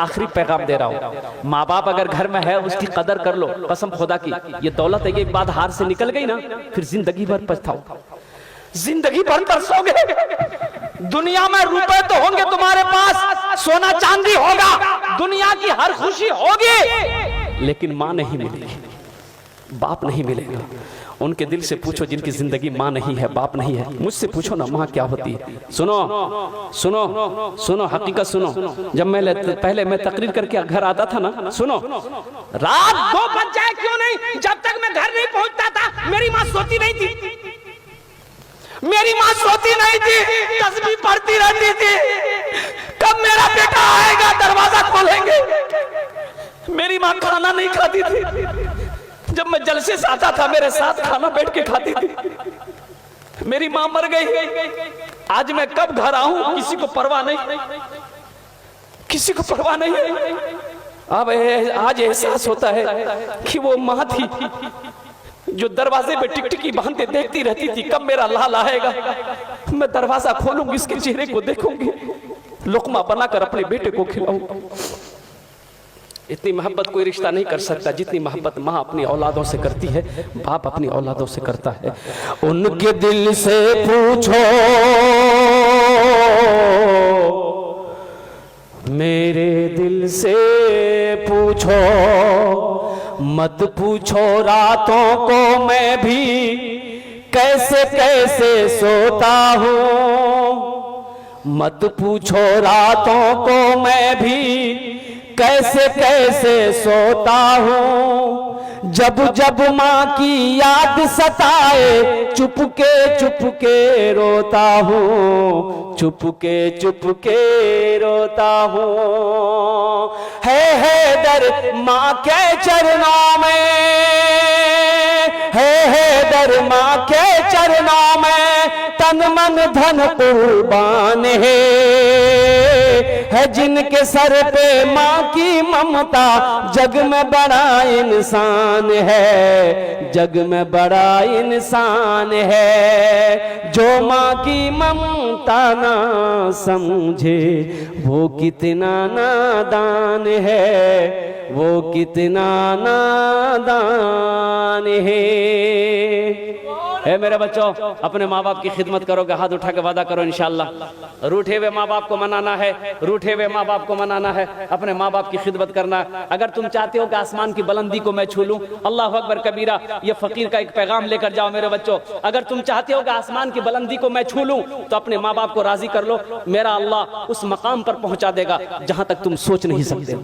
आखिरी पैगाम दे रहा हूँ, माँ बाप अगर घर में है उसकी कदर कर लो, कसम खुदा की। ये दौलत एक बार हाथ से निकल गई ना, फिर जिंदगी भर पछताओ, जिंदगी भर तरसोगे। दुनिया में रुपए तो होंगे तुम्हारे पास, सोना चांदी होगा, दुनिया की हर खुशी होगी, लेकिन माँ नहीं मिलेगी, बाप नहीं मिलेगा। उनके दिल से पूछो जिनकी जिंदगी माँ नहीं है, बाप नहीं है। मुझसे पूछो ना माँ क्या होती है। सुनो सुनो सुनो, हकीकत सुनो। जब मैं पहले मैं तकरीर करके घर आता था ना, सुनो, रात 2 बज जाए क्यों नहीं, जब तक मैं घर नहीं पहुंचता था मेरी माँ सोती नहीं थी, मेरी माँ सोती नहीं थी, तस्बीह पढ़ती रहती थी, कब मेरा बेटा आएगा दरवाजा खोलेंगे। मेरी माँ खाना नहीं खाती थी, जब मैं जलसे से आता था मेरे साथ खाना बैठ के खाती थी। मेरी माँ मर गई, आज मैं कब घर आऊं किसी को परवाह नहीं, किसी को परवाह नहीं। अब आज एहसास होता है कि वो माँ थी जो दरवाजे पे टिकटिकी बांधते देखती रहती थी, कब मेरा लाल आएगा, मैं दरवाजा खोलूंगी, इसके चेहरे को देखूंगी, लुकमा बनाकर अपने बेटे को खिलाऊंगा। इतनी मोहब्बत कोई रिश्ता नहीं कर सकता जितनी मोहब्बत माँ अपनी औलादों से करती है, बाप अपनी औलादों से करता है। उनके दिल से पूछो मेरे दिल से पूछो, मत पूछो रातों को मैं भी कैसे कैसे सोता हूँ, मत पूछो रातों को मैं भी कैसे कैसे सोता हूँ, जब जब माँ की याद सताए चुपके रोता हूँ, चुपके रोता हूँ। है दर माँ के चरणों में, है दर माँ के चरणों में, तन मन धन कुर्बान है जिनके सर पे माँ की ममता, जग में बड़ा इंसान है, जग में बड़ा इंसान है। जो माँ की ममता ना समझे वो कितना नादान है, वो कितना नादान है मेरे बच्चों। अपने माँ बाप की खिदमत करोगे, हाथ उठा के वादा करो इंशाअल्लाह। रूठे हुए माँ बाप को मनाना है, रूठे हुए माँ बाप को मनाना है, अपने माँ बाप की खिदमत करना है। अगर तुम चाहते हो कि आसमान की बुलंदी को मैं छू लूं, अल्लाह अकबर कबीरा, ये फकीर का एक पैगाम लेकर जाओ मेरे बच्चों। अगर तुम चाहते हो कि आसमान की बुलंदी को मैं छू लूं, तो अपने माँ बाप को राजी कर लो, मेरा अल्लाह उस मकाम पर पहुंचा देगा जहां तक तुम सोच नहीं सकते।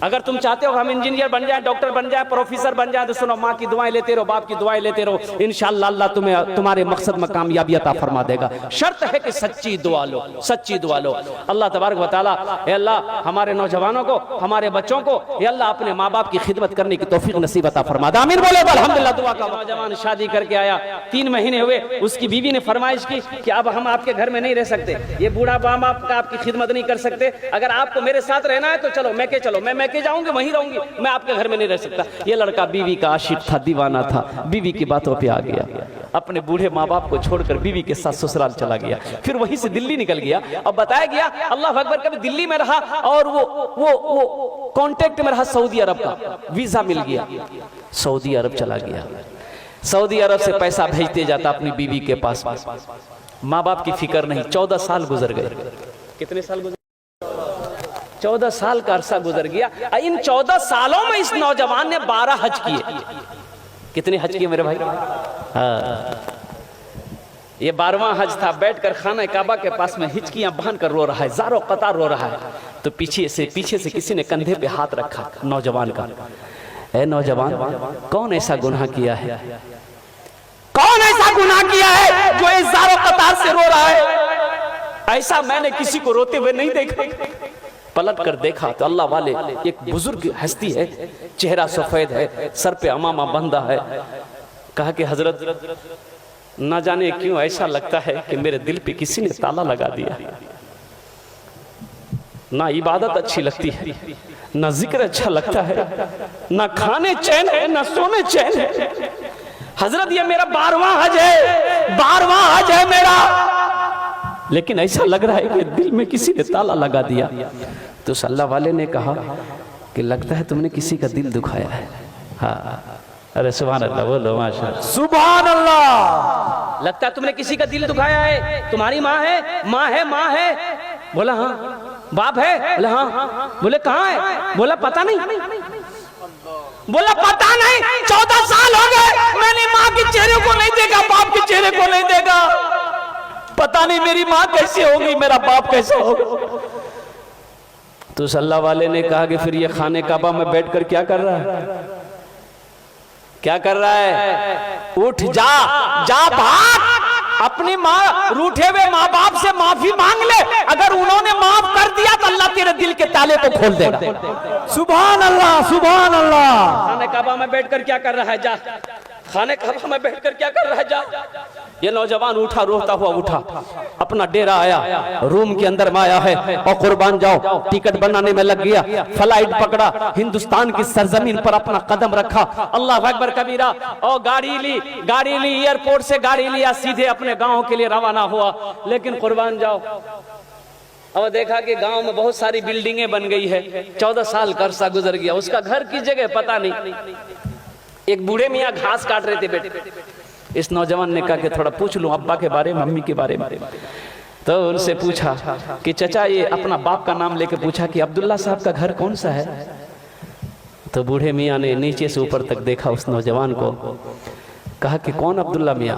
अगर तुम चाहते हो हम इंजीनियर बन जाए, डॉक्टर बन जाए, प्रोफेसर बन जाए, तो सुनो, माँ की दुआएं लेते रहो, बाप की दुआएं लेते रहो, इंशाअल्लाह अल्लाह तुम्हें तुम्हारे मकसद में कामयाबी अता फरमा देगा। शर्त है कि सच्ची दुआ लो, सच्ची दुआ लो। अल्लाह तबारक व तआला, ए अल्लाह हमारे नौजवानों को, हमारे बच्चों को, ए अल्लाह अपने माँ बाप की खिदमत करने की तौफीक नसीब अता फरमा दे। आमीन बोलो अल्हम्दुलिल्लाह। दुआ का नौजवान शादी करके आया, 3 महीने हुए, उसकी बीवी ने फरमाइश की कि अब हम आपके घर में नहीं रह सकते, ये बूढ़ा माँ बाप का आपकी खिदमत नहीं कर सकते, अगर आपको मेरे साथ रहना है तो चलो मैके चलो, मैं मैके जाऊंगी, वहीं रहूंगी, मैं आपके घर में नहीं रह सकता। ये लड़का बीवी का आशिक था, दीवाना था, बीवी की बातों पे आ गया, अपने बूढ़े माँ बाप को छोड़कर बीवी के साथ ससुराल चला गया, फिर वहीं से दिल्ली निकल गया। अब बताया गया अल्लाह अकबर, कभी दिल्ली में रहा और वो कांटेक्ट में रहा सऊदी अरब का, वीजा मिल गया, सऊदी अरब चला गया, सऊदी अरब से पैसा भेजते जाता अपनी बीवी के पास, माँ बाप की फिक्र नहीं। 14 साल गुजर गए। कितने साल गुजर? 14 साल का अरसा गुजर गया। इन 14 सालों में इस नौजवान ने 12 हज किए। कितने हज किए मेरे भाई? हाँ, ये 12वां हज था। बैठकर खाना काबा के पास में हिचकियां बांध कर रो रहा है, ज़ारो कतार रो रहा है। तो पीछे से किसी ने कंधे पे हाथ रखा नौजवान का। ए नौजवान, कौन ऐसा गुनाह किया है, कौन ऐसा गुनाह किया है जो इस ज़ारो कतार से रो रहा है? ऐसा मैंने किसी को रोते हुए नहीं देखा। पलट कर देखा तो अल्लाह वाले एक बुजुर्ग हस्ती है, चेहरा सफेद है, सर पे अमामा बंधा है। कहा कि हजरत, न जाने क्यों ऐसा लगता है कि मेरे दिल पे किसी ने ताला लगा दिया। ना इबादत अच्छी लगती है, ना जिक्र अच्छा लगता है, ना खाने चैन है, ना सोने चैन है। हजरत ये मेरा 12वां हज है, 12वां हज है मेरा, लेकिन ऐसा लग रहा है कि दिल में किसी ने ताला लगा दिया। तो उस अल्लाह वाले ने कहा कि लगता है तुमने किसी का दिल दुखाया है। हाँ, अरे सुभान अल्लाह बोलो, माशाअल्लाह, सुभान अल्लाह। लगता है तुमने किसी का दिल दुखाया है। तुम्हारी माँ है? माँ है, माँ है। बोला हाँ। बाप है? बोला हाँ। बोले कहाँ है? बोला पता नहीं। बोला पता नहीं, 14 साल हो गए मैंने माँ के चेहरे को नहीं देखा, बाप के चेहरे को नहीं देखा। पता नहीं मेरी माँ कैसे होगी, मेरा बाप कैसे होगा। तो उस अल्लाह वाले ने कहा कि फिर ये खाने काबा में बैठकर क्या कर रहा है? क्या कर रहा है? उठ जा, जा भाग, अपनी माँ रूठे हुए माँ बाप से माफी मांग ले। अगर उन्होंने माफ कर दिया तो अल्लाह तेरे दिल के ताले को खोल देगा। सुभान अल्लाह, सुभान अल्लाह। खाने काबा में बैठकर क्या कर रहा है? जा, खाने काबा में बैठकर क्या कर रहा है? जा। ये नौजवान उठा, रोता हुआ उठा, अपना डेरा आया, रूम के अंदर में आया है और कुर्बान जाओ टिकट बनाने में लग गया। फ्लाइट पकड़ा, हिंदुस्तान की सरजमीन पर अपना कदम रखा, अल्लाह अकबर कबीरा, और गाड़ी ली, एयरपोर्ट से गाड़ी लिया, सीधे अपने गांव के लिए रवाना हुआ। लेकिन कुर्बान जाओ, अब देखा कि गांव में बहुत सारी बिल्डिंगें बन गई है। 14 साल का अरसा गुजर गया, उसका घर की जगह पता नहीं। एक बूढ़े मियाँ घास काट रहे थे बेटे। इस नौजवान ने कहा कि थोड़ा पूछ लूं अब्बा के बारे में, मम्मी के बारे में। तो उनसे पूछा कि चचा, ये अपना बाप का नाम लेके पूछा कि अब्दुल्ला साहब का घर कौन सा है? तो बूढ़े मियाँ ने नीचे से ऊपर तक देखा उस नौजवान को, कहा कि कौन अब्दुल्ला मियाँ?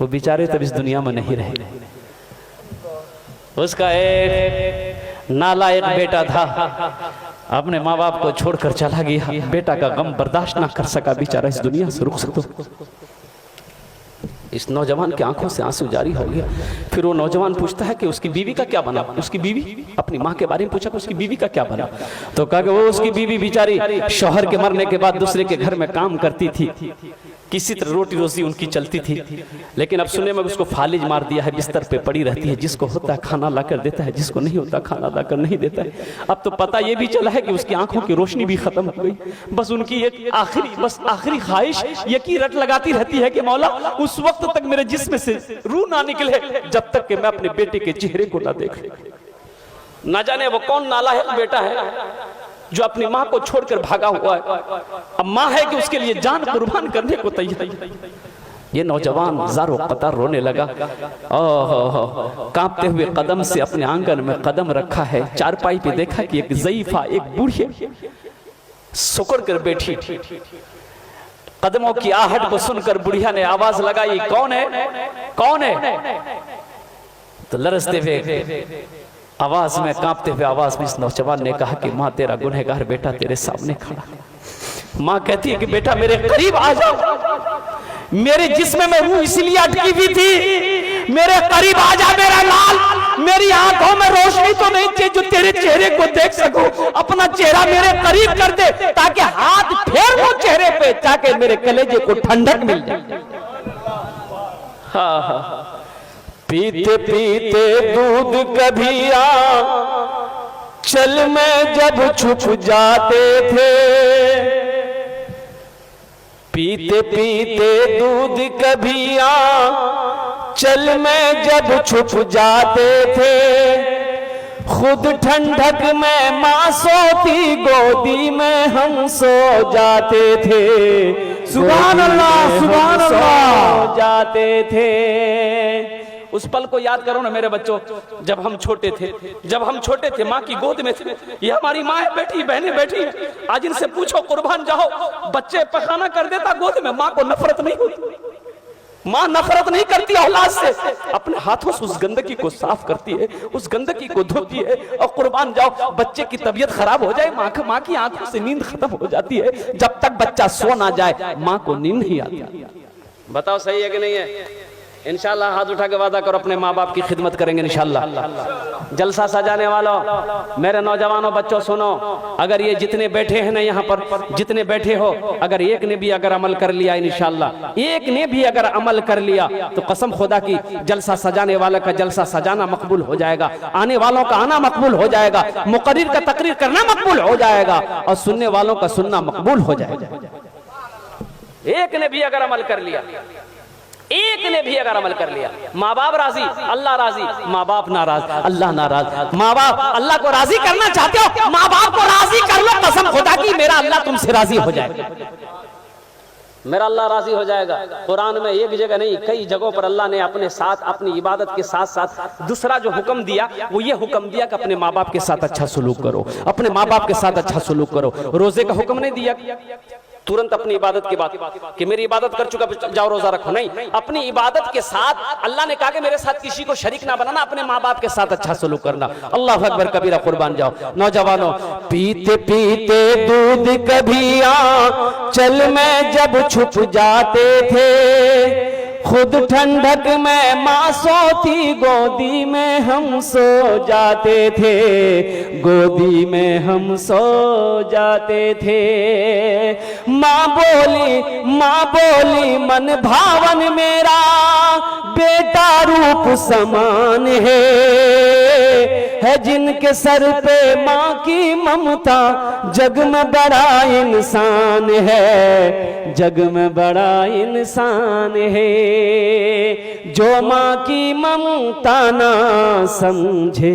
वो बेचारे तब इस दुनिया में नहीं रहे। उसका एक नालायक बेटा था, अपने माँ बाप को छोड़कर चला गया। बेटा का गम बर्दाश्त ना कर सका, बेचारा इस दुनिया से रुखसत। इस नौजवान की आंखों से आंसू जारी हो गया। फिर वो नौजवान पूछता है कि उसकी बीवी का क्या बना? उसकी बीवी, अपनी माँ के बारे में पूछा कि उसकी बीवी का क्या बना? तो कहा कि वो उसकी बीवी बेचारी शौहर के मरने के बाद दूसरे के घर में काम करती थी, किसी तरह रोटी रोजी उनकी चलती थी। लेकिन अब सुनने में उसको फालिज मार दिया है, बिस्तर पे पड़ी रहती है, जिसको होता है खाना लाकर देता है, जिसको नहीं होता खाना लाकर नहीं देता है। अब तो पता ये भी चला है कि उसकी आंखों की रोशनी भी खत्म हो गई। बस उनकी एक आखिरी ख्वाहिश ये की रट लगाती रहती है कि मौला उस वक्त तक मेरे जिस्म से रूह ना निकले जब तक कि मैं अपने बेटे के चेहरे को ना देख। ना जाने वो कौन नालायक बेटा है जो अपनी माँ को छोड़कर भागा हुआ है। अब माँ है कि उसके लिए जान कुर्बान करने को तैयार। ये नौजवान ज़ारो कतार रोने लगा। कांपते हुए कदम से अपने आंगन में कदम रखा है। चारपाई पे देखा कि एक ज़ईफा, एक बूढ़ी सुकड़ कर बैठी। कदमों की आहट को सुनकर बुढ़िया ने आवाज लगाई, कौन है? कौन है? तो लरसते हुए आवाज में, कांपते हुए आवाज में इस नौजवान ने कहा कि माँ, तेरा गुनहगार बेटा तेरे सामने खड़ा। माँ कहती है कि बेटा मेरे करीब आ जाओ, मेरे जिस्म में रूह इसलिए अटकी हुई थी, मेरे करीब आ जा मेरा लाल। मेरी आंखों में रोशनी तो नहीं थी जो तेरे चेहरे को देख सकूं, अपना चेहरा मेरे करीब कर दे ताकि हाथ फेर वो चेहरे पे, ताकि मेरे कलेजे को ठंडक मिल जाए। हाँ, पीते पीते दूध कभी चल में जब छुप जाते थे, पीते पीते दूध कभी चल में जब छुप जाते थे, खुद ठंडक में माँ सोती, गोदी में हम सो जाते थे। सुभान अल्लाह, सुभान अल्लाह। सो जाते थे। उस पल को याद करो ना मेरे बच्चों, जब हम छोटे थे, माँ की गोद में थे। ये हमारी माँ है, बैठी बहनें बैठी है। आज इनसे पूछो, कुर्बान जाओ, बच्चे पखाना कर देता गोद में, माँ को नफरत नहीं होती। माँ नफरत नहीं करती औलाद से, अपने हाथों से उस गंदगी को साफ करती है, उस गंदगी को धोती है। और कुर्बान जाओ, बच्चे की तबीयत खराब हो जाए, माँ की आंखों से नींद खत्म हो जाती है। जब तक बच्चा सो ना जाए माँ को नींद नहीं आती। बताओ सही है कि नहीं है? इंशाल्लाह हाथ उठा के वादा करो अपने माँ बाप की खिदमत करेंगे इंशाल्लाह। जलसा सजाने वालों, मेरे नौजवानों, बच्चों सुनो, अगर ये जितने बैठे हैं ना यहाँ पर, जितने बैठे हो, अगर एक ने भी अगर अमल कर लिया इंशाल्लाह, एक ने भी अगर अमल कर लिया तो कसम खुदा की जलसा सजाने वाले का जलसा सजाना मकबूल हो जाएगा, आने वालों का आना मकबूल हो जाएगा, मुकर्रिर का तकरीर करना मकबूल हो जाएगा और सुनने वालों का सुनना मकबूल हो जाएगा। एक ने भी अगर अमल कर लिया एक ने भी अगर अमल कर लिया, माँ बाप राजी, अल्लाह राजी, माँ बाप नाराज, अल्लाह नाराज। माँ बाप अल्लाह को राजी करना चाहते हो, माँ बाप को राजी कर लो, कसम खुदा की मेरा अल्लाह तुमसे राजी हो जाएगा, मेरा अल्लाह राजी हो जाएगा। कुरान में एक जगह नहीं, कई जगहों पर अल्लाह ने अपने साथ, अपनी इबादत के साथ साथ दूसरा जो हुक्म दिया वो ये हुक्म दिया कि अपने माँ बाप के साथ अच्छा सलूक करो, अपने माँ बाप के साथ अच्छा सलूक करो। रोजे का हुक्म नहीं दिया तुरंत अपनी इबादत के बाद कि मेरी इबादत कर चुका जाओ रोजा रखो, नहीं, अपनी इबादत के साथ अल्लाह ने कहा कि मेरे साथ किसी को शरीक ना बनाना, अपने माँ बाप के साथ अच्छा सलूक करना। अल्लाह अकबर कबीरा, कुर्बान जाओ। नौजवानों, पीते पीते दूध कभी आंचल में जब छुप जाते थे, खुद ठंडक में माँ सोती, गोदी में हम सो जाते थे, गोदी में हम सो जाते थे। माँ बोली मन भावन मेरा बेटा रूप समान है जिनके सर पे माँ की ममता, जग में बड़ा इंसान है, जग में बड़ा इंसान है। जो माँ की ममता ना समझे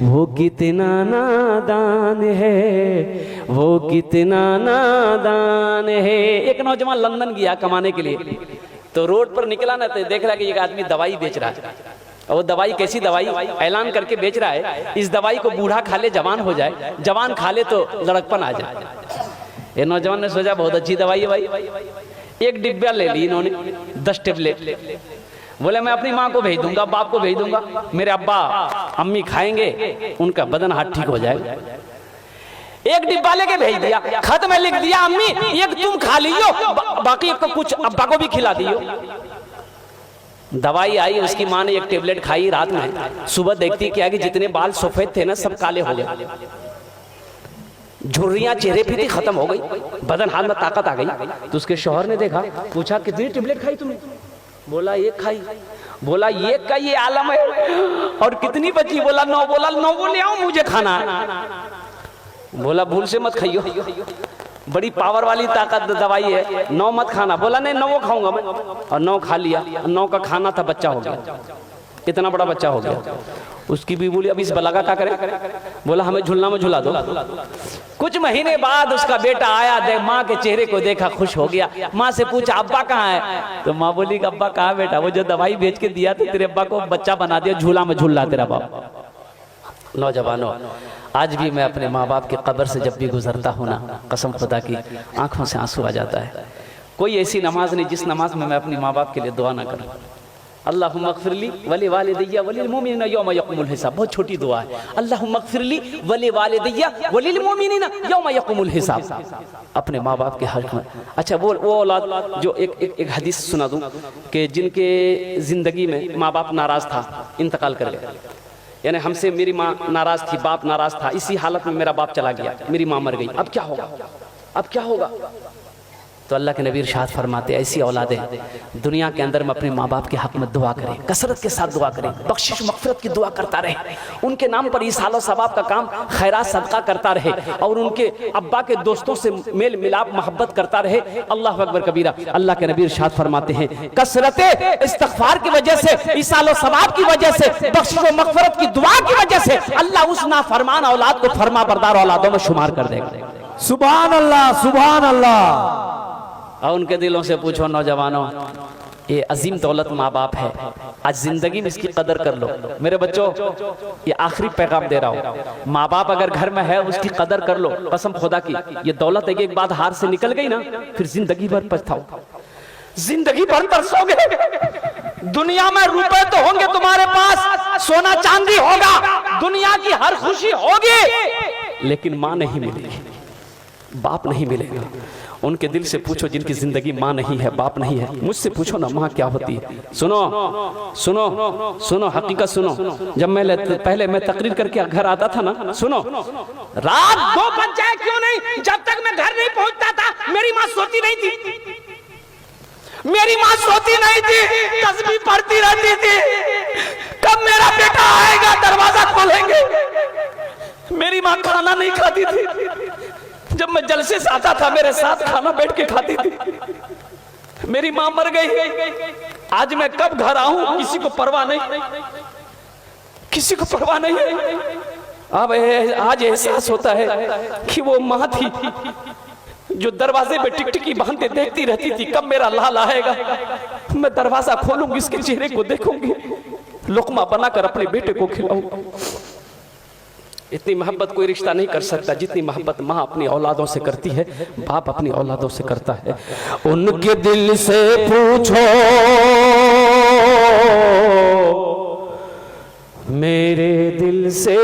वो कितना नादान है, वो कितना नादान है। एक नौजवान लंदन गया कमाने के लिए, तो रोड पर निकला ना तो देख रहा कि एक आदमी दवाई बेच रहा है, और वो दवाई कैसी दवाई ऐलान करके बेच रहा है, इस दवाई को बूढ़ा खा ले जवान हो जाए, जवान खा ले तो लड़कपन आ जाए। ये नौजवान ने सोचा बहुत अच्छी दवाई है भाई, एक डिब्बा ले ली इन्होंने 10 टेबलेट। बोले मैं अपनी माँ को भेज दूंगा, बाप को भेज दूंगा, मेरे अब्बा अम्मी खाएंगे, उनका बदन हाथ ठीक हो जाएगा। एक डिब्बा लेके भेज दिया, खत में लिख दिया अम्मी एक तुम खा लियो, बाकी को कुछ अब्बा को भी खिला दियो। दवाई आई, उसकी माँ ने एक टेबलेट खाई रात में, सुबह देखती क्या कि जितने बाल सफेद थे ना सब काले हो गए, झुर्रियां चेहरे पे थी, खत्म हो गई, बदन हाथ में ताकत आ गई। तो उसके शौहर ने देखा, पूछा कितनी टेबलेट खाई तुमने? बोला एक खाई। बोला एक का ये आलम है, और कितनी बची? बोला 9। बोला 9 बोले आओ मुझे खाना है। बोला भूल से मत खाइयो, बड़ी पावर वाली ताकत दवाई है, 9 मत खाना। बोला नहीं 9 खाऊंगा मैं, और 9 खा लिया। 9 का खाना था, बच्चा हो गया, इतना बड़ा बच्चा हो गया। उसकी भी बोली अब इस बला का क्या करें? बोला हमें झूलना में झूला दो। कुछ महीने बाद उसका बेटा आया, देख माँ के चेहरे को देखा, खुश हो गया। माँ से पूछा अब्बा कहाँ है? तो माँ बोली अब्बा कहाँ बेटा, वो जो दवाई बेच के दिया था तेरे अब्बा को बच्चा बना दिया, झूला में झूल रहा तेरा बाप। नौजवानों, आज भी मैं अपने माँ बाप की कब्र से जब भी गुजरता हूँ ना, कसम खुदा की आंखों से आंसू आ जाता है। कोई ऐसी नमाज नहीं जिस नमाज में मैं अपनी माँ बाप के लिए दुआ ना करूँ। अल्लाहुम्मा अग़फ़िरली वली वालिदैया वलिल मुमिनीना यौमा यक़ूमुल हिसाब, बहुत छोटी दुआ है। अल्लाहुम्मा अग़फ़िरली वली वालिदैया वलिल मुमिनीना यौमा यक़ूमुल हिसाब, अपने माँ बाप के हक़ में। अच्छा वो औलाद जो एक हदीस सुना दूं कि जिनके ज़िंदगी में माँ बाप नाराज़ था, इंतकाल कर गया, यानी हमसे मेरी माँ नाराज़ थी, बाप नाराज़ था, इसी हालत में मेरा बाप चला गया, मेरी माँ मर गई, अब क्या होगा? अब क्या होगा? तो अल्लाह के नबी इरशाद फरमाते ऐसी औलादें दुनिया के अंदर में अपने माँ बाप के हक में दुआ करें, कसरत के साथ दुआ करें, बख्शिश मग़फ़िरत की दुआ करता रहे, उनके नाम पर इस हाल सवाब का काम खैरात सदका करता रहे, और उनके अब्बा के दोस्तों से मेल मिलाप मोहब्बत करता रहे। अल्लाह अकबर कबीरा। अल्लाह के नबी इरशाद फरमाते हैं कसरत इस्तिग़फ़ार की वजह से, इस हाल सवाब की वजह से, बख्शिश व मग़फ़िरत की दुआ की वजह से अल्लाह उस नाफरमान औलाद को फरमा बरदार औलादों में शुमार कर देगा। सुभान अल्लाह, सुभान अल्लाह। और उनके दिलों से पूछो नौजवानों, ये अजीम दौलत माँ बाप है, आज जिंदगी में इसकी कदर कर लो। मेरे बच्चों, ये आखिरी पैगाम दे रहा हूँ, माँ बाप अगर घर में है उसकी कदर कर लो, कसम खुदा की। ये दौलत एक बात हाथ से निकल गई ना, फिर जिंदगी भर पछताओ, जिंदगी भर तरसोगे। दुनिया में रुपए तो होंगे तुम्हारे पास, सोना चांदी होगा, दुनिया की हर खुशी होगी, लेकिन माँ नहीं मिलेगी, बाप नहीं मिलेगा। उनके दिल से पूछो जिनकी जिंदगी माँ नहीं है, बाप नहीं है। मुझसे पूछो ना माँ क्या होती है। सुनो सुनो सुनो, हकीकत सुनो। जब मैं पहले मैं तकरीर करके घर आता था ना, सुनो, रात 2 बज जाए क्यों नहीं, जब तक मैं घर नहीं पहुंचता था मेरी माँ सोती नहीं थी, मेरी माँ सोती नहीं थी, तस्बीह पढ़ती रहती थी, कब मेरा बेटा आएगा दरवाजा खोलेंगे। मेरी माँ खाना नहीं खाती थी, जब मैं जलसे से आता था मेरे साथ खाना बैठ के खाती थी। मेरी माँ मर गई, आज मैं कब घर आऊं किसी को परवाह नहीं, किसी को परवाह नहीं। अब आज एहसास होता है कि वो माँ थी जो दरवाजे पे टिकटिकी बांधते देखती रहती थी कब मेरा लाल आएगा। मैं दरवाजा खोलूंगी, इसके चेहरे को देखूंगी, लुकमा बनाकर अपने बेटे को खिलाऊंगा। इतनी मोहब्बत कोई रिश्ता नहीं कर सकता जितनी मोहब्बत माँ अपनी औलादों से करती है, बाप अपनी औलादों से करता है। उनके दिल से पूछो मेरे दिल से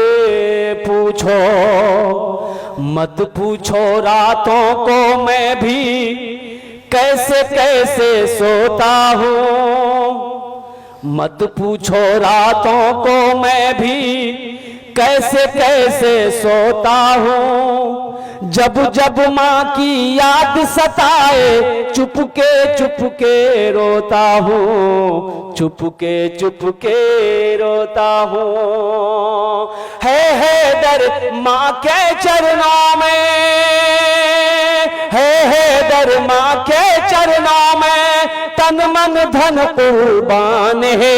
पूछो, मत पूछो रातों को मैं भी कैसे कैसे सोता हूँ। मत पूछो रातों को मैं भी कैसे कैसे सोता हूँ। जब जब माँ की याद सताए चुपके रोता हूँ, चुपके रोता हूँ। है दर माँ के चरणों में, है दर माँ के चरणों में, तन मन धन कुर्बान है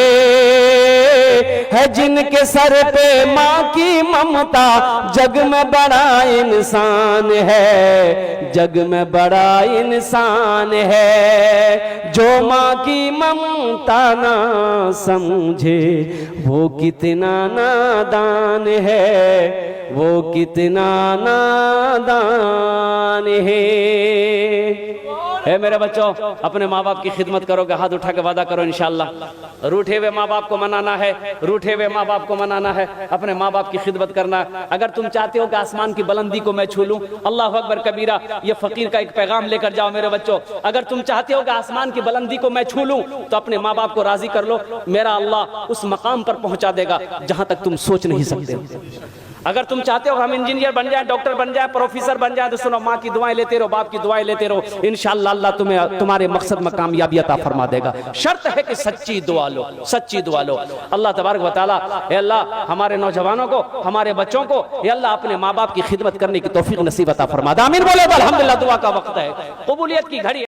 जिनके सर पे माँ की ममता, जग में बड़ा इंसान है, जग में बड़ा इंसान है। जो माँ की ममता ना समझे वो कितना नादान है, वो कितना नादान है मेरे बच्चों। अपने माँ बाप की खिदमत करोगे, हाथ उठा के वादा करो इंशाअल्लाह। रूठे हुए माँ बाप को मनाना है, रूठे हुए माँ बाप को मनाना है, अपने माँ बाप की खिदमत करना। अगर तुम चाहते हो कि आसमान की बुलंदी को मैं छू लूं, अल्लाह अकबर कबीरा, ये फकीर का एक पैगाम लेकर जाओ मेरे बच्चों। अगर तुम चाहते हो कि आसमान की बुलंदी को मैं छू लूं तो अपने माँ बाप को राजी कर लो, मेरा अल्लाह उस मकाम पर पहुंचा देगा जहां तक तुम सोच नहीं सकते। अगर तुम चाहते हो हम इंजीनियर बन जाए, डॉक्टर बन जाए, प्रोफेसर बन जाए, तो सुनो माँ की दुआएं लेते रहो, बाप की दुआएं लेते रहो, इंशाअल्लाह अल्लाह तुम्हें तुम्हारे मकसद में कामयाबी अता फरमा देगा। शर्त है कि सच्ची दुआ लो, सच्ची दुआ लो। अल्लाह तबारक व तआला, ए अल्लाह हमारे नौजवानों को, हमारे बच्चों को ए अल्लाह अपने माँ बाप की खिदमत करने की तौफीक नसीब अता फरमा दे। आमीन बोले तो अल्हम्दुलिल्लाह। दुआ का वक्त है, कबूलियत की घड़ी।